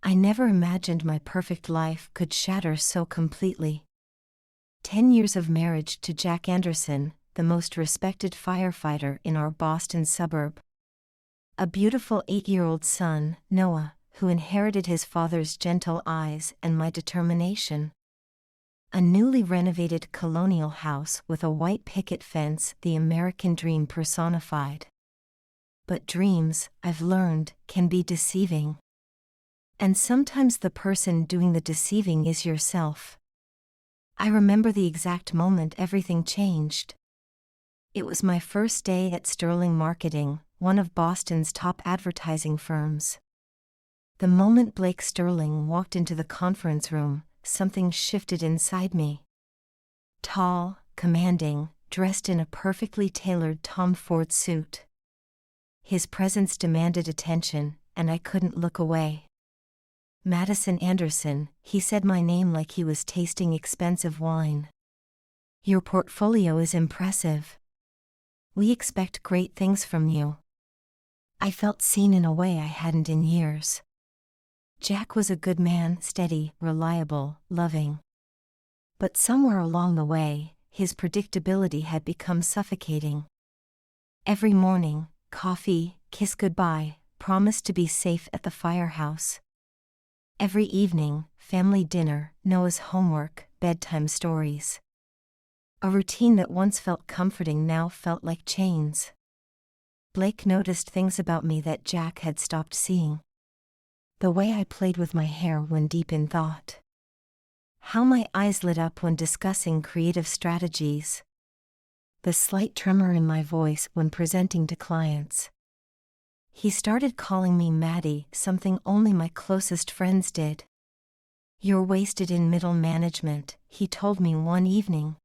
I never imagined my perfect life could shatter so completely. 10 years of marriage to Jack Anderson, the most respected firefighter in our Boston suburb. A beautiful 8-year-old son, Noah, who inherited his father's gentle eyes and my determination. A newly renovated colonial house with a white picket fence, the American dream personified. But dreams, I've learned, can be deceiving. And sometimes the person doing the deceiving is yourself. I remember the exact moment everything changed. It was my first day at Sterling Marketing, one of Boston's top advertising firms. The moment Blake Sterling walked into the conference room, something shifted inside me. Tall, commanding, dressed in a perfectly tailored Tom Ford suit. His presence demanded attention, and I couldn't look away. Madison Anderson, he said my name like he was tasting expensive wine. Your portfolio is impressive. We expect great things from you. I felt seen in a way I hadn't in years. Jack was a good man, steady, reliable, loving. But somewhere along the way, his predictability had become suffocating. Every morning, coffee, kiss goodbye, promise to be safe at the firehouse. Every evening, family dinner, Noah's homework, bedtime stories. A routine that once felt comforting now felt like chains. Blake noticed things about me that Jack had stopped seeing. The way I played with my hair when deep in thought. How my eyes lit up when discussing creative strategies. The slight tremor in my voice when presenting to clients. He started calling me Maddie, something only my closest friends did. You're wasted in middle management, he told me one evening.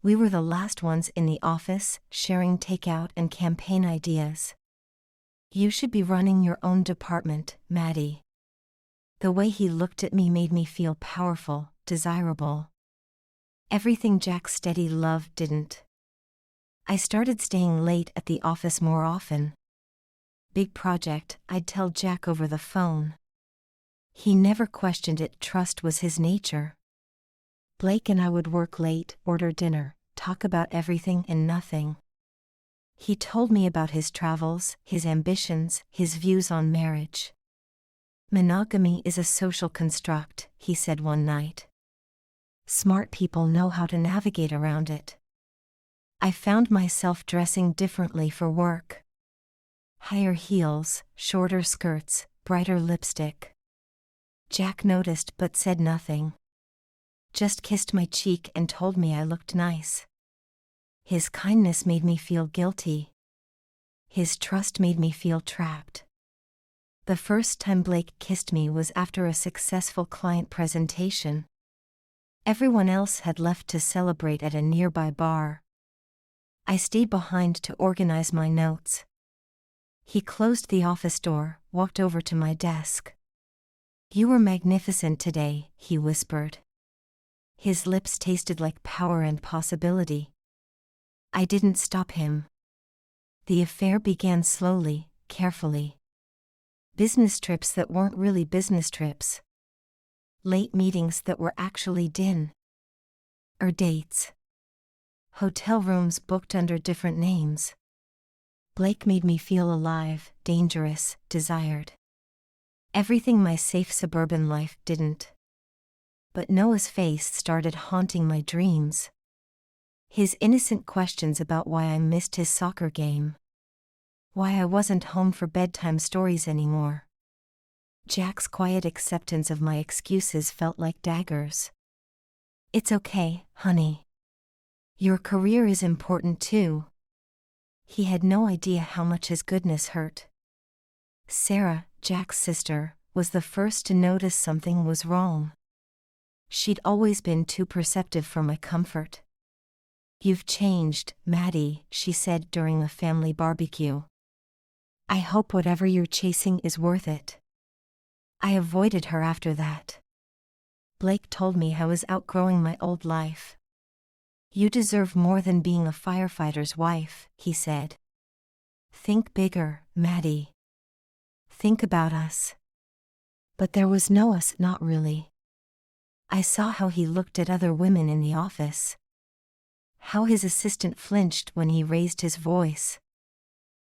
We were the last ones in the office, sharing takeout and campaign ideas. You should be running your own department, Maddie. The way he looked at me made me feel powerful, desirable. Everything Jack's steady love didn't. I started staying late at the office more often. Big project, I'd tell Jack over the phone. He never questioned it, trust was his nature. Blake and I would work late, order dinner, talk about everything and nothing. He told me about his travels, his ambitions, his views on marriage. Monogamy is a social construct, he said one night. Smart people know how to navigate around it. I found myself dressing differently for work. Higher heels, shorter skirts, brighter lipstick. Jack noticed but said nothing. Just kissed my cheek and told me I looked nice. His kindness made me feel guilty. His trust made me feel trapped. The first time Blake kissed me was after a successful client presentation. Everyone else had left to celebrate at a nearby bar. I stayed behind to organize my notes. He closed the office door, walked over to my desk. You were magnificent today, he whispered. His lips tasted like power and possibility. I didn't stop him. The affair began slowly, carefully. Business trips that weren't really business trips. Late meetings that were actually dates. Hotel rooms booked under different names. Blake made me feel alive, dangerous, desired. Everything my safe suburban life didn't. But Noah's face started haunting my dreams. His innocent questions about why I missed his soccer game. Why I wasn't home for bedtime stories anymore. Jack's quiet acceptance of my excuses felt like daggers. It's okay, honey. Your career is important too. He had no idea how much his goodness hurt. Sarah, Jack's sister, was the first to notice something was wrong. She'd always been too perceptive for my comfort. You've changed, Maddie, she said during a family barbecue. I hope whatever you're chasing is worth it. I avoided her after that. Blake told me I was outgrowing my old life. You deserve more than being a firefighter's wife, he said. Think bigger, Maddie. Think about us. But there was Noah's not really. I saw how he looked at other women in the office. How his assistant flinched when he raised his voice.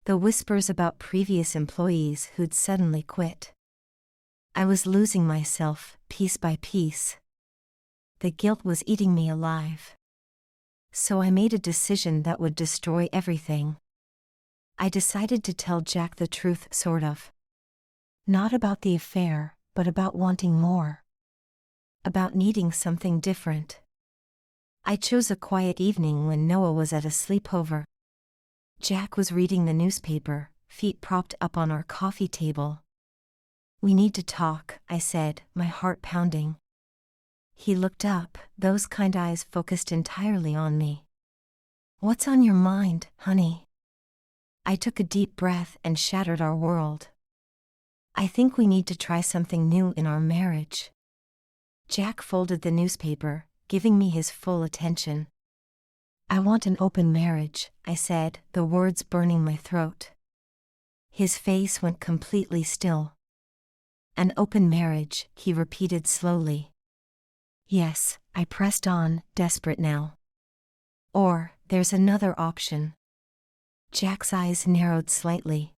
The whispers about previous employees who'd suddenly quit. I was losing myself, piece by piece. The guilt was eating me alive. So I made a decision that would destroy everything. I decided to tell Jack the truth, sort of. Not about the affair, but about wanting more. About needing something different. I chose a quiet evening when Noah was at a sleepover. Jack was reading the newspaper, feet propped up on our coffee table. "We need to talk," I said, my heart pounding. He looked up, those kind eyes focused entirely on me. "What's on your mind, honey?" I took a deep breath and shattered our world. "I think we need to try something new in our marriage." Jack folded the newspaper, giving me his full attention. "I want an open marriage," I said, the words burning my throat. His face went completely still. "An open marriage," he repeated slowly. "Yes," I pressed on, desperate now. "Or, there's another option." Jack's eyes narrowed slightly.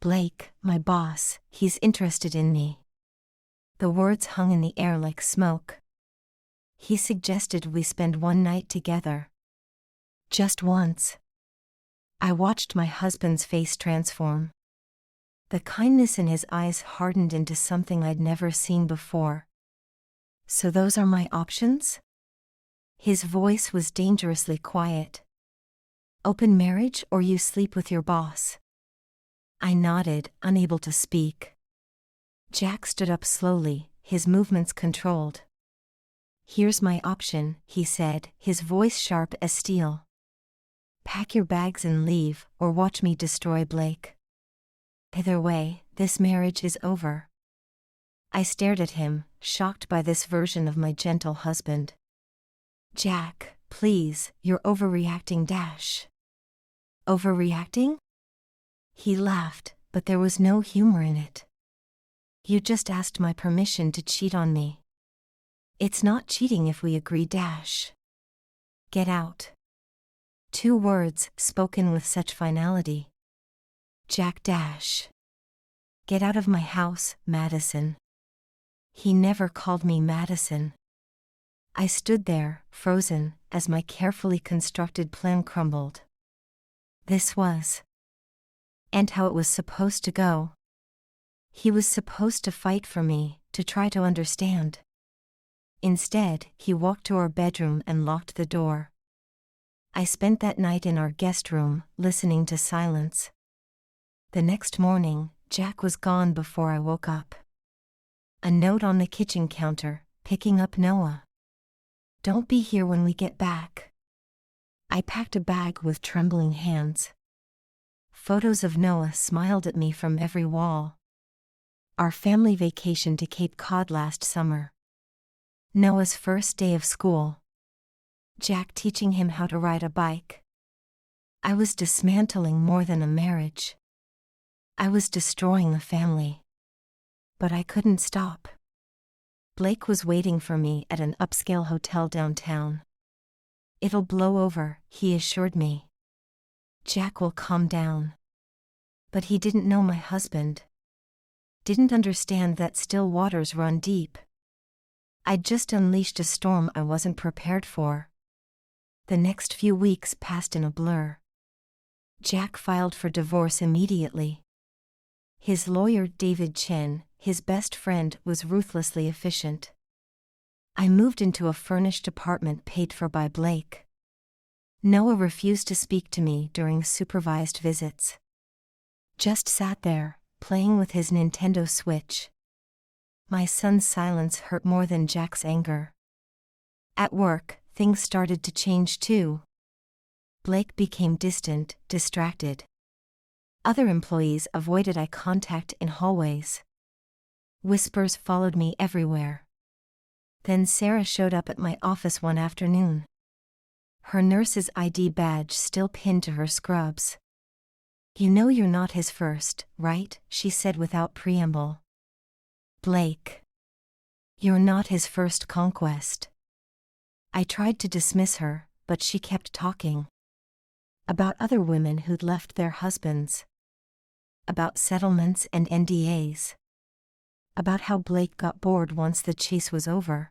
"Blake, my boss, he's interested in me." The words hung in the air like smoke. "He suggested we spend one night together. Just once." I watched my husband's face transform. The kindness in his eyes hardened into something I'd never seen before. "So those are my options?" His voice was dangerously quiet. "Open marriage or you sleep with your boss?" I nodded, unable to speak. Jack stood up slowly, his movements controlled. "Here's my option," he said, his voice sharp as steel. "Pack your bags and leave, or watch me destroy Blake. Either way, this marriage is over." I stared at him, shocked by this version of my gentle husband. "Jack, please, you're overreacting, dash." "Overreacting?" He laughed, but there was no humor in it. "You just asked my permission to cheat on me. It's not cheating if we agree, dash. Get out." 2 words, spoken with such finality. "Jack dash. Get out of my house, Madison." He never called me Madison. I stood there, frozen, as my carefully constructed plan crumbled. This was. And how it was supposed to go. He was supposed to fight for me, to try to understand. Instead, he walked to our bedroom and locked the door. I spent that night in our guest room, listening to silence. The next morning, Jack was gone before I woke up. A note on the kitchen counter, picking up Noah. "Don't be here when we get back." I packed a bag with trembling hands. Photos of Noah smiled at me from every wall. Our family vacation to Cape Cod last summer. Noah's first day of school. Jack teaching him how to ride a bike. I was dismantling more than a marriage. I was destroying a family. But I couldn't stop. Blake was waiting for me at an upscale hotel downtown. "It'll blow over," he assured me. "Jack will calm down." But he didn't know my husband. Didn't understand that still waters run deep. I'd just unleashed a storm I wasn't prepared for. The next few weeks passed in a blur. Jack filed for divorce immediately. His lawyer, David Chen, his best friend, was ruthlessly efficient. I moved into a furnished apartment paid for by Blake. Noah refused to speak to me during supervised visits. Just sat there, playing with his Nintendo Switch. My son's silence hurt more than Jack's anger. At work, things started to change too. Blake became distant, distracted. Other employees avoided eye contact in hallways. Whispers followed me everywhere. Then Sarah showed up at my office one afternoon. Her nurse's ID badge still pinned to her scrubs. "You know you're not his first, right?" she said without preamble. Blake. You're not his first conquest. I tried to dismiss her, but she kept talking. About other women who'd left their husbands. About settlements and NDAs. About how Blake got bored once the chase was over.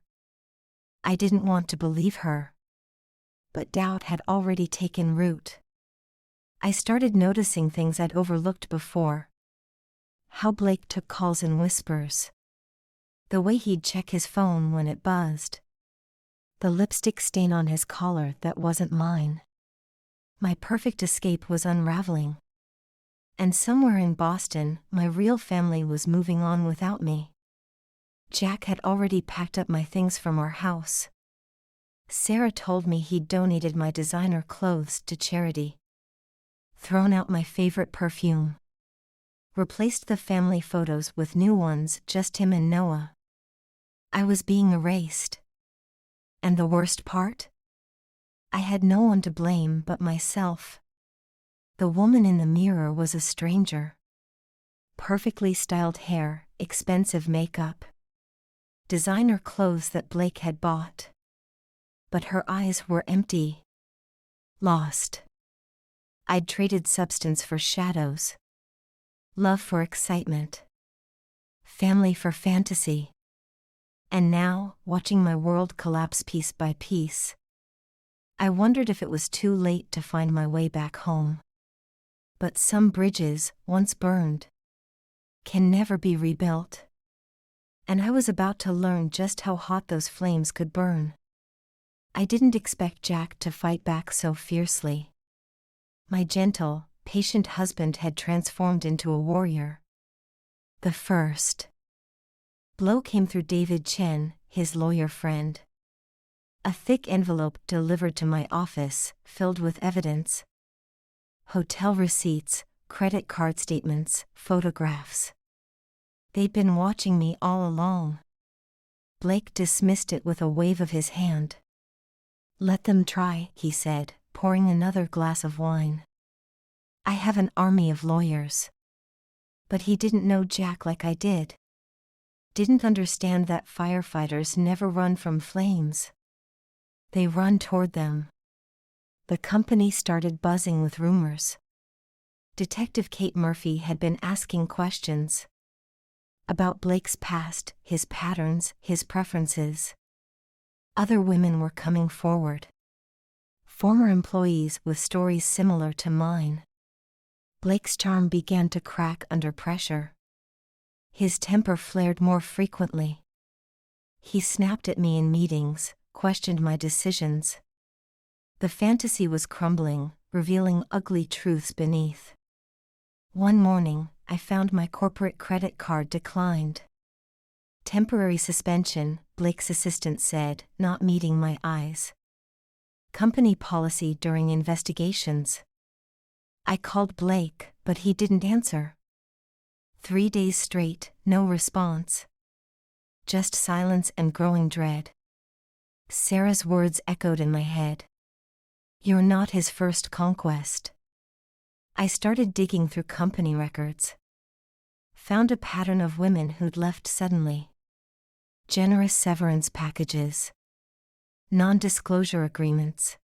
I didn't want to believe her. But doubt had already taken root. I started noticing things I'd overlooked before. How Blake took calls in whispers. The way he'd check his phone when it buzzed. The lipstick stain on his collar that wasn't mine. My perfect escape was unraveling. And somewhere in Boston, my real family was moving on without me. Jack had already packed up my things from our house. Sarah told me he'd donated my designer clothes to charity. Thrown out my favorite perfume. Replaced the family photos with new ones, just him and Noah. I was being erased. And the worst part? I had no one to blame but myself. The woman in the mirror was a stranger. Perfectly styled hair, expensive makeup. Designer clothes that Blake had bought. But her eyes were empty. Lost. I'd traded substance for shadows. Love for excitement. Family for fantasy. And now, watching my world collapse piece by piece, I wondered if it was too late to find my way back home. But some bridges, once burned, can never be rebuilt. And I was about to learn just how hot those flames could burn. I didn't expect Jack to fight back so fiercely. My gentle, patient husband had transformed into a warrior. The first blow came through David Chen, his lawyer friend. A thick envelope delivered to my office, filled with evidence. Hotel receipts, credit card statements, photographs. They'd been watching me all along. Blake dismissed it with a wave of his hand. "Let them try," he said, pouring another glass of wine. "I have an army of lawyers." But he didn't know Jack like I did. Didn't understand that firefighters never run from flames. They run toward them. The company started buzzing with rumors. Detective Kate Murphy had been asking questions. About Blake's past, his patterns, his preferences. Other women were coming forward. Former employees with stories similar to mine. Blake's charm began to crack under pressure. His temper flared more frequently. He snapped at me in meetings, questioned my decisions. The fantasy was crumbling, revealing ugly truths beneath. One morning, I found my corporate credit card declined. Temporary suspension, Blake's assistant said, not meeting my eyes. Company policy during investigations. I called Blake, but he didn't answer. 3 days straight, no response. Just silence and growing dread. Sarah's words echoed in my head. "You're not his first conquest." I started digging through company records. Found a pattern of women who'd left suddenly. Generous severance packages. Non-disclosure agreements.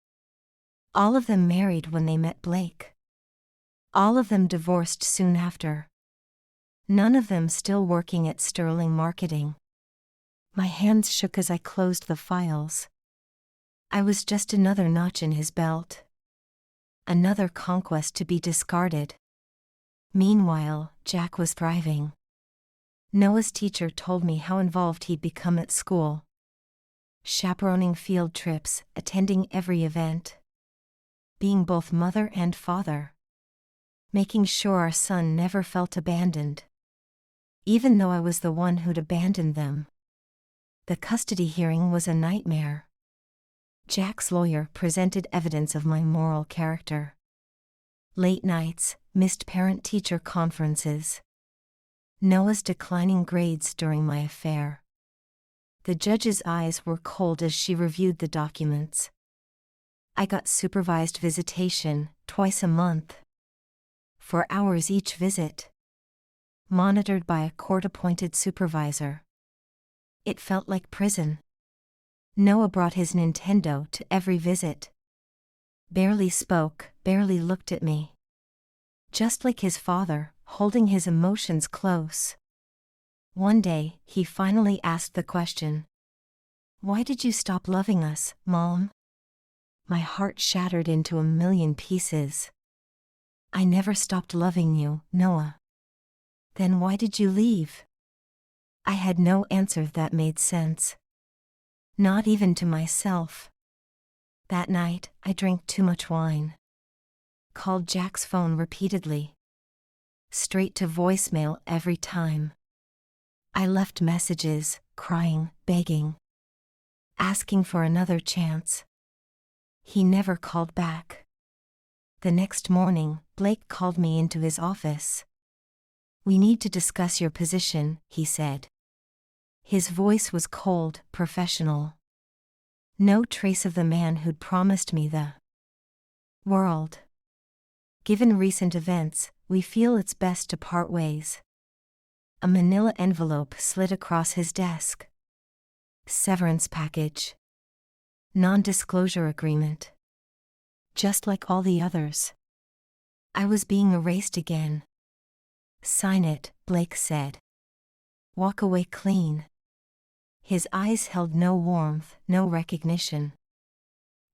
All of them married when they met Blake. All of them divorced soon after. None of them still working at Sterling Marketing. My hands shook as I closed the files. I was just another notch in his belt. Another conquest to be discarded. Meanwhile, Jack was thriving. Noah's teacher told me how involved he'd become at school. Chaperoning field trips, attending every event. Being both mother and father. Making sure our son never felt abandoned. Even though I was the one who'd abandoned them. The custody hearing was a nightmare. Jack's lawyer presented evidence of my moral character. Late nights, missed parent-teacher conferences. Noah's declining grades during my affair. The judge's eyes were cold as she reviewed the documents. I got supervised visitation, twice a month. For hours each visit. monitored by a court-appointed supervisor. It felt like prison. Noah brought his Nintendo to every visit. Barely spoke, barely looked at me. Just like his father, holding his emotions close. One day, he finally asked the question, "Why did you stop loving us, Mom?" My heart shattered into a million pieces. "I never stopped loving you, Noah." "Then why did you leave?" I had no answer that made sense. Not even to myself. That night, I drank too much wine. Called Jack's phone repeatedly. Straight to voicemail every time. I left messages, crying, begging. Asking for another chance. He never called back. The next morning, Blake called me into his office. "We need to discuss your position," he said. His voice was cold, professional. No trace of the man who'd promised me the world. "Given recent events, we feel it's best to part ways." A manila envelope slid across his desk. Severance package. Non-disclosure agreement. Just like all the others. I was being erased again. "Sign it," Blake said. "Walk away clean." His eyes held no warmth, no recognition.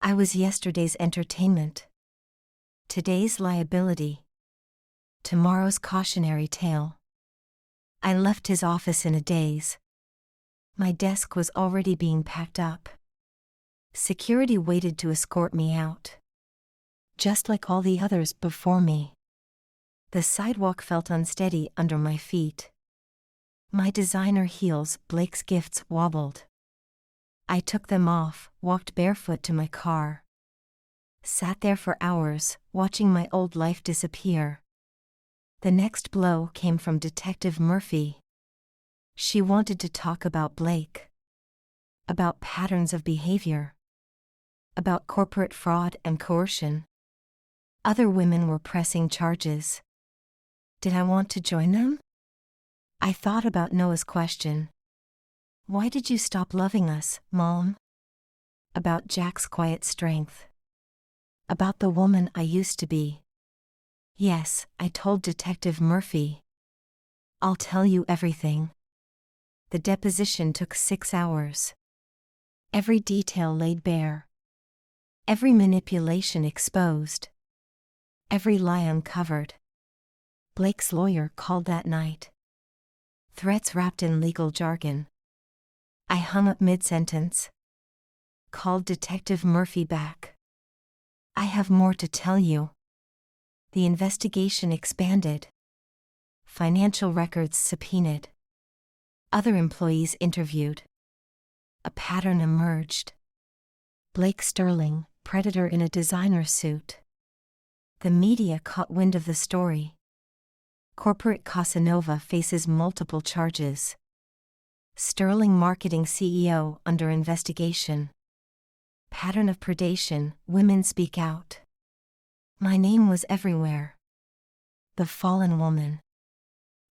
I was yesterday's entertainment. Today's liability. Tomorrow's cautionary tale. I left his office in a daze. My desk was already being packed up. Security waited to escort me out. Just like all the others before me. The sidewalk felt unsteady under my feet. My designer heels, Blake's gifts, wobbled. I took them off, walked barefoot to my car. Sat there for hours, watching my old life disappear. The next blow came from Detective Murphy. She wanted to talk about Blake. About patterns of behavior. About corporate fraud and coercion. Other women were pressing charges. Did I want to join them? I thought about Noah's question. "Why did you stop loving us, Mom?" About Jack's quiet strength. About the woman I used to be. Yes, I told Detective Murphy. "I'll tell you everything." The deposition took 6 hours. Every detail laid bare. Every manipulation exposed. Every lie uncovered. Blake's lawyer called that night. Threats wrapped in legal jargon. I hung up mid-sentence. Called Detective Murphy back. "I have more to tell you." The investigation expanded. Financial records subpoenaed. Other employees interviewed. A pattern emerged. Blake Sterling, predator in a designer suit. The media caught wind of the story. Corporate Casanova faces multiple charges. Sterling marketing CEO under investigation. Pattern of predation, women speak out. My name was everywhere. The fallen woman.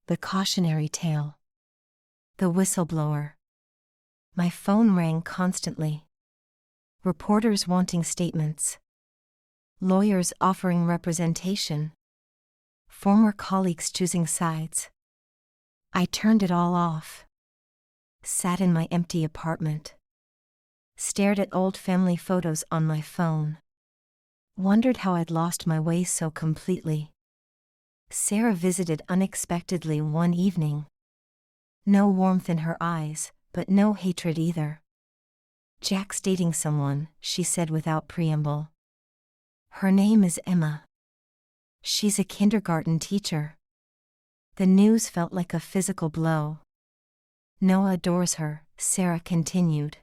The cautionary tale. The whistleblower. My phone rang constantly. Reporters wanting statements. Lawyers offering representation. Former colleagues choosing sides. I turned it all off. Sat in my empty apartment. Stared at old family photos on my phone. Wondered how I'd lost my way so completely. Sarah visited unexpectedly one evening. No warmth in her eyes, but no hatred either. "Jack's dating someone," she said without preamble. "Her name is Emma. She's a kindergarten teacher." The news felt like a physical blow. "Noah adores her," Sarah continued.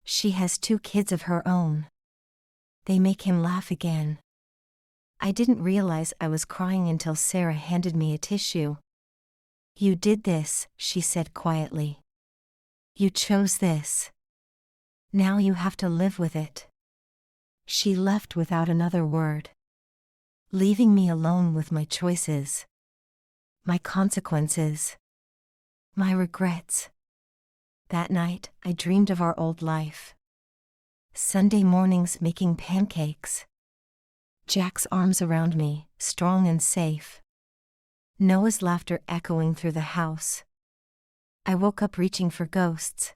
"She has 2 kids of her own. They make him laugh again." I didn't realize I was crying until Sarah handed me a tissue. "You did this," she said quietly. "You chose this. Now you have to live with it." She left without another word. Leaving me alone with my choices. my consequences, my regrets. That night, I dreamed of our old life. Sunday mornings making pancakes. Jack's arms around me, strong and safe. Noah's laughter echoing through the house. I woke up reaching for ghosts.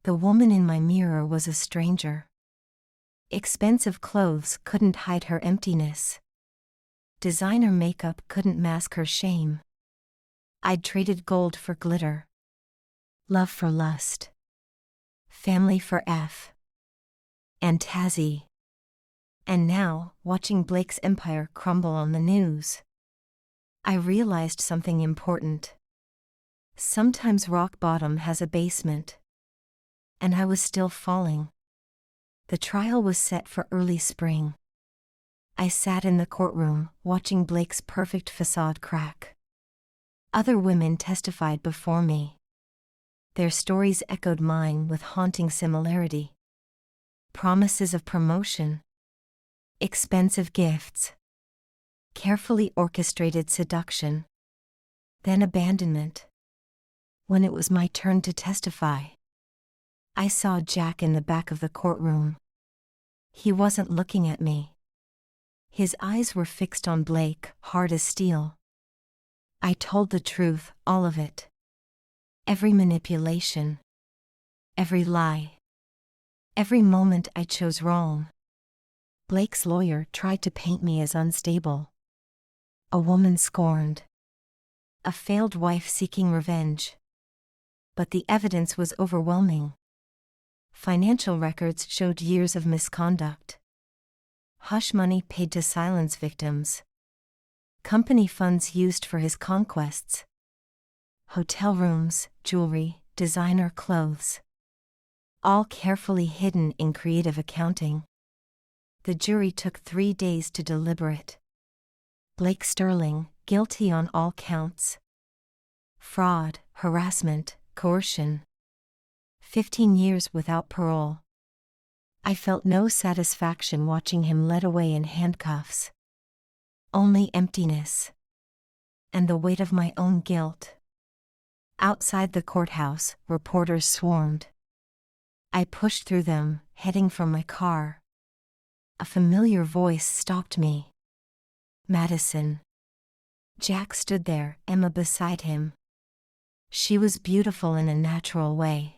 The woman in my mirror was a stranger. Expensive clothes couldn't hide her emptiness. Designer makeup couldn't mask her shame. I'd traded gold for glitter. Love for lust. Family for F. And Tazzy. And now, watching Blake's empire crumble on the news, I realized something important. Sometimes rock bottom has a basement. And I was still falling. The trial was set for early spring. I sat in the courtroom, watching Blake's perfect facade crack. Other women testified before me. Their stories echoed mine with haunting similarity. Promises of promotion. Expensive gifts. Carefully orchestrated seduction. Then abandonment. When it was my turn to testify, I saw Jack in the back of the courtroom. He wasn't looking at me. His eyes were fixed on Blake, hard as steel. I told the truth, all of it. Every manipulation. Every lie. Every moment I chose wrong. Blake's lawyer tried to paint me as unstable. A woman scorned. A failed wife seeking revenge. But the evidence was overwhelming. Financial records showed years of misconduct. Hush money paid to silence victims. Company funds used for his conquests. Hotel rooms, jewelry, designer clothes. All carefully hidden in creative accounting. The jury took 3 days to deliberate. Blake Sterling, guilty on all counts. Fraud, harassment, coercion. 15 years without parole. I felt no satisfaction watching him led away in handcuffs. Only emptiness. And the weight of my own guilt. Outside the courthouse, reporters swarmed. I pushed through them, heading for my car. A familiar voice stopped me. Madison. Jack stood there, Emma beside him. She was beautiful in a natural way.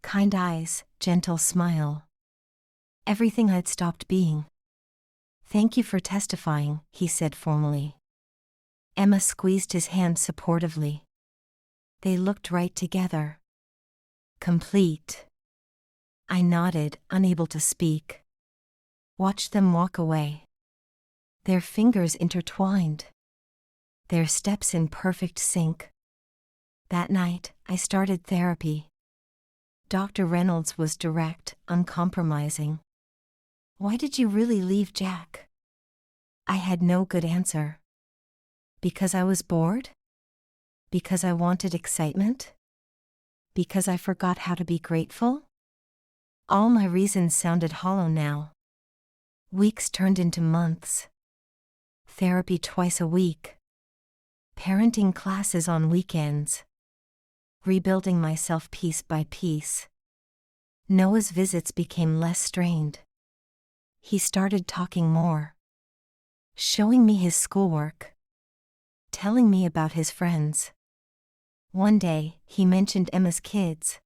Kind eyes, gentle smile. Everything I'd stopped being. Thank you for testifying, he said formally. Emma squeezed his hand supportively. They looked right together. Complete. I nodded, unable to speak. Watched them walk away. Their fingers intertwined. Their steps in perfect sync. That night, I started therapy. Dr. Reynolds was direct, uncompromising. Why did you really leave Jack? I had no good answer. Because I was bored? Because I wanted excitement? Because I forgot how to be grateful? All my reasons sounded hollow now. Weeks turned into months. Therapy twice a week. Parenting classes on weekends. Rebuilding myself piece by piece. Noah's visits became less strained. He started talking more. Showing me his schoolwork. Telling me about his friends. One day, he mentioned Emma's kids.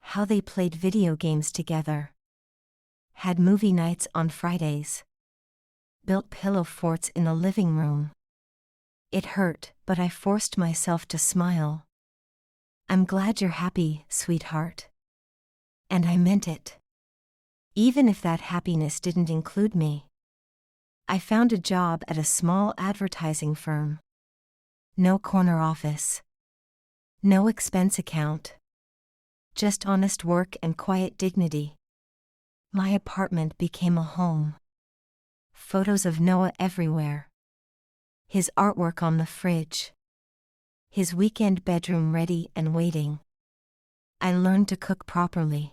How they played video games together. Had movie nights on Fridays. Built pillow forts in the living room. It hurt, but I forced myself to smile. I'm glad you're happy, sweetheart. And I meant it. Even if that happiness didn't include me. I found a job at a small advertising firm. No corner office. No expense account. Just honest work and quiet dignity. My apartment became a home. Photos of Noah everywhere. His artwork on the fridge. His weekend bedroom ready and waiting. I learned to cook properly.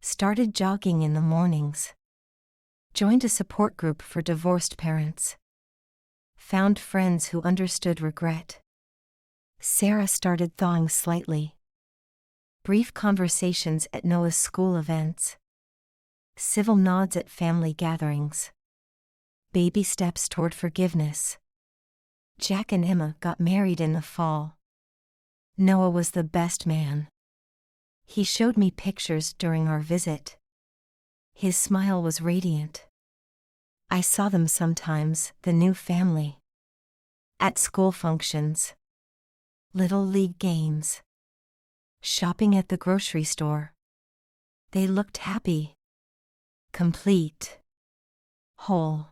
Started jogging in the mornings. Joined a support group for divorced parents. Found friends who understood regret. Sarah started thawing slightly. Brief conversations at Noah's school events. Civil nods at family gatherings. Baby steps toward forgiveness. Jack and Emma got married in the fall. Noah was the best man. He showed me pictures during our visit. His smile was radiant. I saw them sometimes, the new family. At school functions. Little league games. Shopping at the grocery store. They looked happy. Complete. Whole.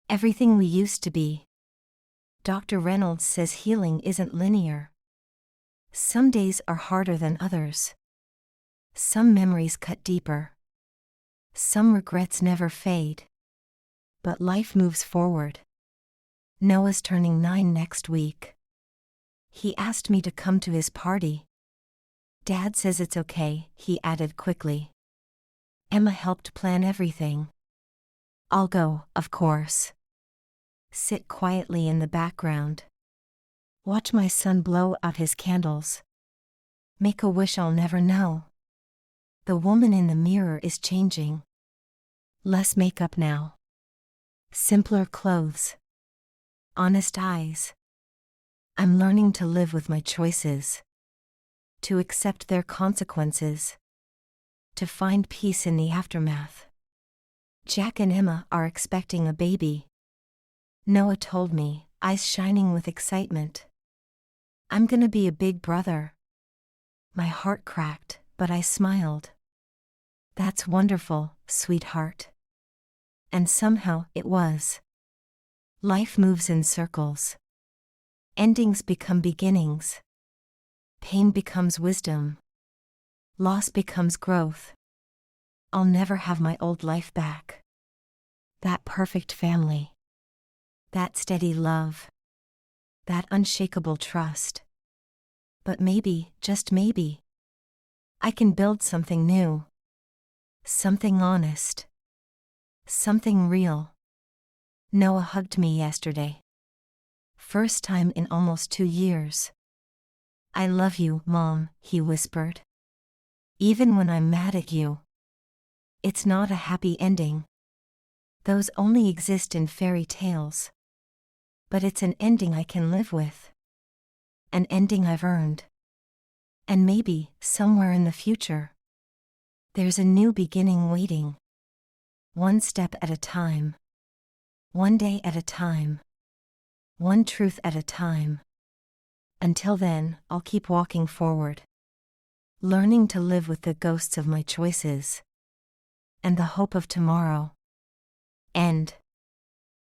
Everything we used to be. Dr. Reynolds says healing isn't linear. Some days are harder than others. Some memories cut deeper. Some regrets never fade. But life moves forward. Noah's turning 9 next week. He asked me to come to his party. Dad says it's okay, he added quickly. Emma helped plan everything. I'll go, of course. Sit quietly in the background. Watch my son blow out his candles. Make a wish I'll never know. The woman in the mirror is changing. Less makeup now. Simpler clothes. Honest eyes. I'm learning to live with my choices. To accept their consequences. To find peace in the aftermath. Jack and Emma are expecting a baby. Noah told me, eyes shining with excitement. I'm gonna be a big brother. My heart cracked, but I smiled. That's wonderful, sweetheart. And somehow it was. Life moves in circles. Endings become beginnings. Pain becomes wisdom. Loss becomes growth. I'll never have my old life back. That perfect family. That steady love. That unshakable trust. But maybe, just maybe, I can build something new. Something honest. Something real. Noah hugged me yesterday. First time in almost 2 years. I love you, Mom, he whispered. Even when I'm mad at you. It's not a happy ending. Those only exist in fairy tales. But it's an ending I can live with. An ending I've earned. And maybe, somewhere in the future, there's a new beginning waiting. One step at a time. One day at a time. One truth at a time. Until then, I'll keep walking forward. Learning to live with the ghosts of my choices. And the hope of tomorrow. End.